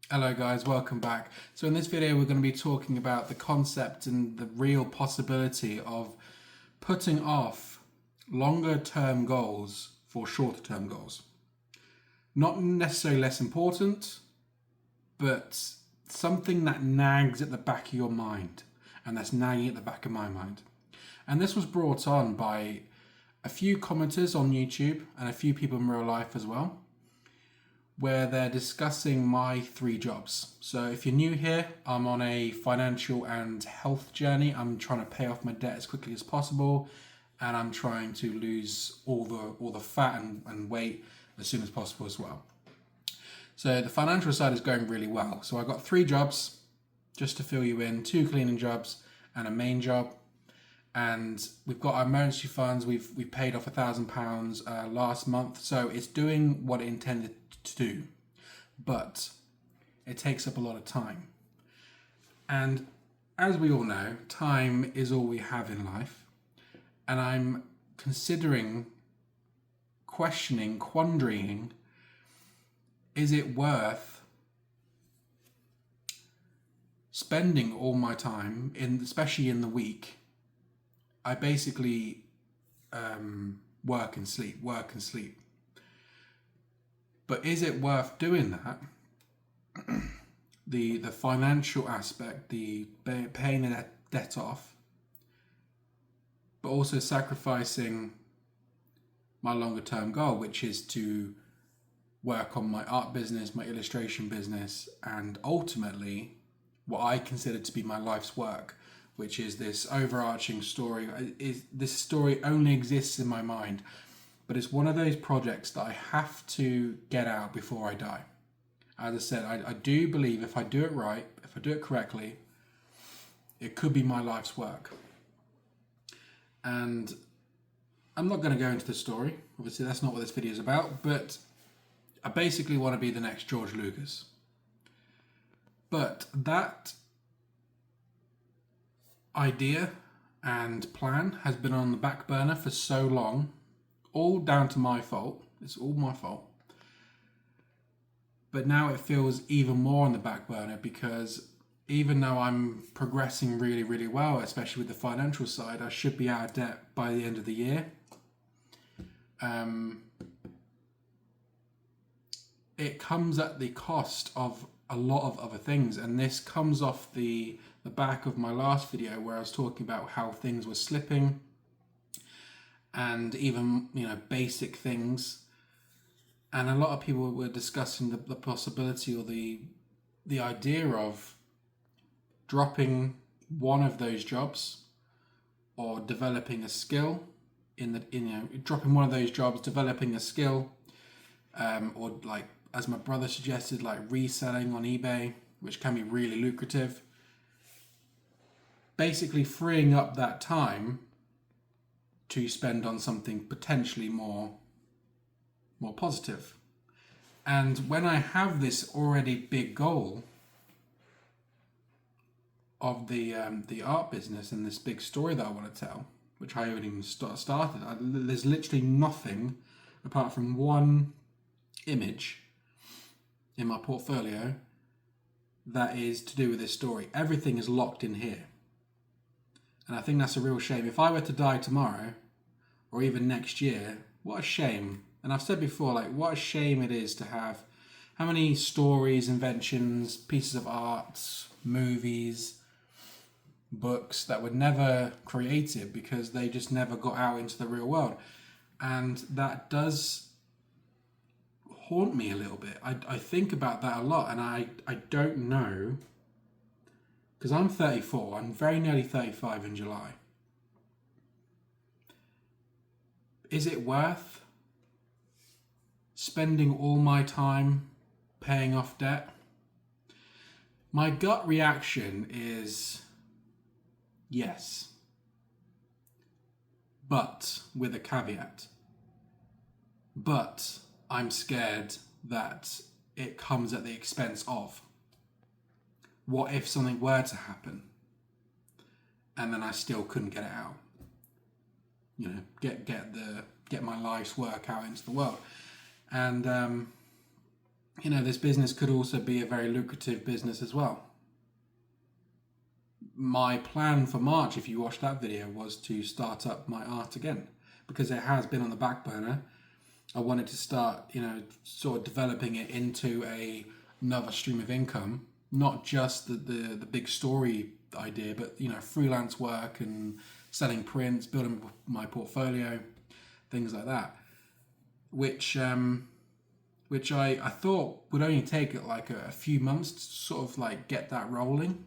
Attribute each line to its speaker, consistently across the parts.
Speaker 1: Hello guys, welcome back. So in this video we're going to be talking about the concept and the real possibility of putting off longer term goals for shorter term goals. Not necessarily less important, but something that nags at the back of your mind, and that's nagging at the back of my mind. And this was brought on by a few commenters on YouTube and a few people in real life as well, where they're discussing my 3 jobs. So if you're new here, I'm on a financial and health journey. I'm trying to pay off my debt as quickly as possible, and I'm trying to lose all the fat and weight as soon as possible as well. So the financial side is going really well. So I've got 3 jobs, just to fill you in, 2 cleaning jobs and a main job. And we've got our emergency funds. We've paid off £1,000 last month, so it's doing what it intended to do, but it takes up a lot of time. And as we all know, time is all we have in life. And I'm considering, questioning, quandering, is it worth spending all my time, especially in the week? I basically work and sleep. But is it worth doing that? The financial aspect, the paying the debt off, but also sacrificing my longer term goal, which is to work on my art business, my illustration business, and ultimately what I consider to be my life's work, which is this overarching story. This story only exists in my mind, but it's one of those projects that I have to get out before I die. As I said, I do believe if I do it right, if I do it correctly, it could be my life's work. And I'm not going to go into the story. Obviously, that's not what this video is about, but I basically want to be the next George Lucas. But that idea and plan has been on the back burner for so long, all down to my fault. It's all my fault. But now it feels even more on the back burner, because even though I'm progressing really, really well, especially with the financial side, I should be out of debt by the end of the year. It comes at the cost of a lot of other things, and this comes off the back of my last video where I was talking about how things were slipping, and even basic things, and a lot of people were discussing the possibility or the idea of dropping one of those jobs or developing a skill dropping one of those jobs, developing a skill, or like as my brother suggested, like reselling on eBay, which can be really lucrative. Basically freeing up that time to spend on something potentially more positive. And when I have this already big goal of the art business and this big story that I want to tell, which I haven't even started, there's literally nothing apart from one image in my portfolio that is to do with this story. Everything is locked in here. And I think that's a real shame. If I were to die tomorrow, or even next year, what a shame. And I've said before, like, what a shame it is to have how many stories, inventions, pieces of art, movies, books that were never created because they just never got out into the real world. And that does haunt me a little bit. I think about that a lot, and I don't know, because I'm 34, I'm very nearly 35 in July. Is it worth spending all my time paying off debt? My gut reaction is yes, but with a caveat. But I'm scared that it comes at the expense of. What if something were to happen and then I still couldn't get it out? Get my life's work out into the world. And you know, this business could also be a very lucrative business as well. My plan for March, if you watched that video, was to start up my art again, because it has been on the back burner. I wanted to start, you know, sort of developing it into another stream of income, not just the big story idea, but, you know, freelance work and selling prints, building my portfolio, things like that, which I thought would only take like a few months to sort of like get that rolling.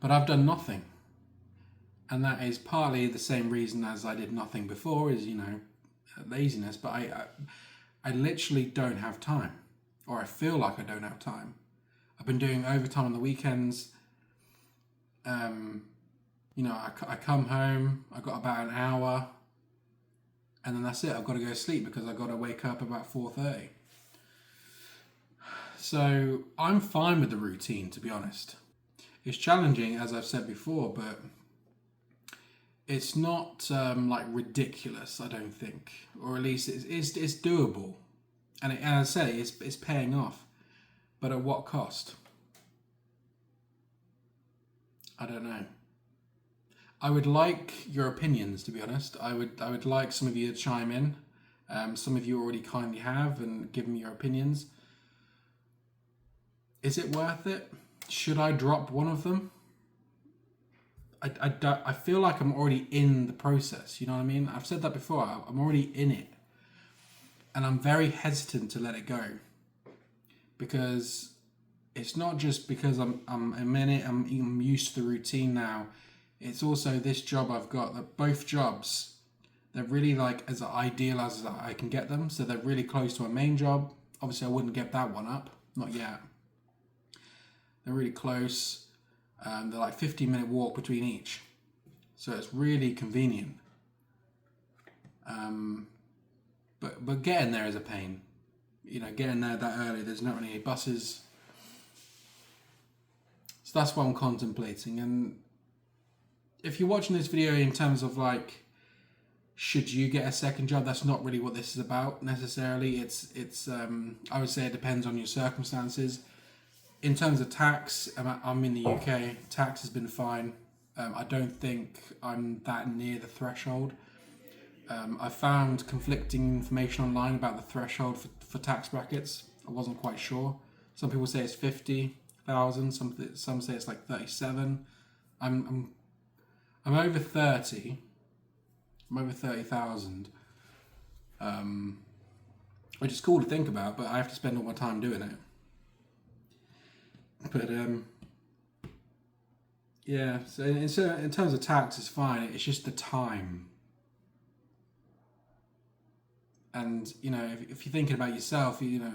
Speaker 1: But I've done nothing. And that is partly the same reason as I did nothing before, is, you know, laziness. But I literally don't have time, or I feel like I don't have time. I've been doing overtime on the weekends. You know, I come home, I've got about an hour, and then that's it. I've got to go to sleep because I've got to wake up about 4:30. So I'm fine with the routine, to be honest. It's challenging, as I've said before, but it's not like ridiculous, I don't think, or at least it's doable, and as I say, it's paying off. But at what cost? I don't know. I would like your opinions, to be honest. I would like some of you to chime in. Some of you already kindly have and given me your opinions. Is it worth it? Should I drop one of them? I feel like I'm already in the process, you know what I mean? I've said that before, I'm already in it. And I'm very hesitant to let it go. Because it's not just because I'm in it, I'm used to the routine now. It's also this job I've got, that both jobs, they're really like as ideal as I can get them. So they're really close to my main job. Obviously I wouldn't get that one up, not yet. They're really close. They're like 15-minute walk between each. So it's really convenient. But getting there is a pain. You know, getting there that early, there's not really any buses. So that's what I'm contemplating. And if you're watching this video in terms of like, should you get a second job, that's not really what this is about necessarily. It's I would say it depends on your circumstances. In terms of tax, I'm in the UK. Tax has been fine. I don't think I'm that near the threshold. I found conflicting information online about the threshold for tax brackets. I wasn't quite sure. Some people say it's 50,000. Some say it's like 37. I'm over 30. I'm over 30,000. Which is cool to think about, but I have to spend all my time doing it. But yeah, so in terms of tax, it's fine. It's just the time. And, you know, if you're thinking about yourself, you know,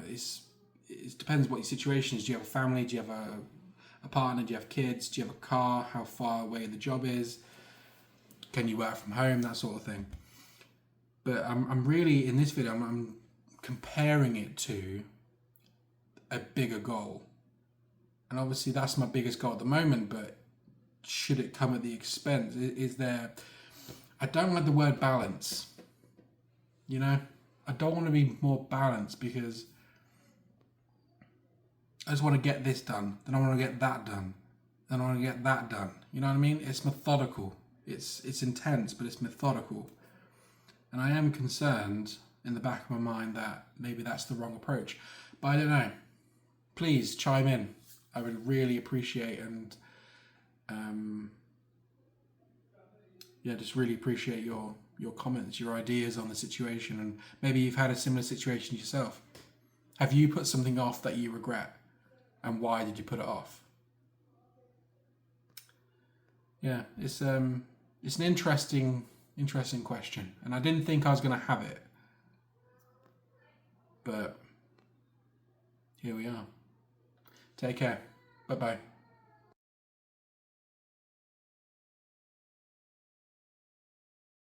Speaker 1: it depends what your situation is. Do you have a family? Do you have a partner? Do you have kids? Do you have a car? How far away the job is? Can you work from home? That sort of thing. But I'm really, in this video, I'm comparing it to a bigger goal. And obviously that's my biggest goal at the moment, but should it come at the expense? Is there... I don't like the word balance. You know? I don't want to be more balanced because I just want to get this done. Then I want to get that done. Then I want to get that done. You know what I mean? It's methodical. It's intense, but it's methodical. And I am concerned in the back of my mind that maybe that's the wrong approach. But I don't know. Please chime in. I would really appreciate and just really appreciate your comments, your ideas on the situation, and maybe you've had a similar situation yourself. Have you put something off that you regret, and why did you put it off? Yeah, it's an interesting question, and I didn't think I was going to have it, but here we are. Take care. Bye-bye.